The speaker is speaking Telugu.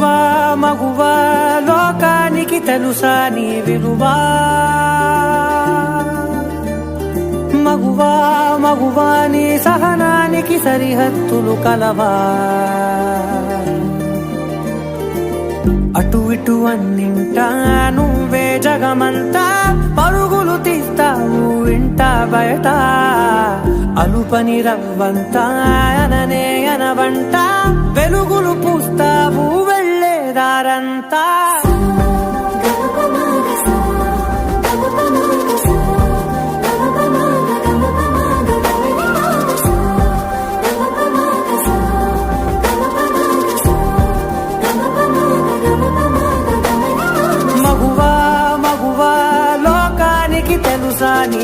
మగువా మగువా లోకానికి తెలుసా నీ విలువా మగువా మగువా నీ సహనానికి సరిహద్దులు కలవా అటు ఇటు అన్నింటా నువ్వే జగమంతా పరుగులు తీస్తావు ఇంట బయట అలుపని రవ్వంతా అననే అనవంట వెలుగులు పూస్తావు వెళ్ళేదారంతా మగువా మగువా లోకానికి తెలుసా నీ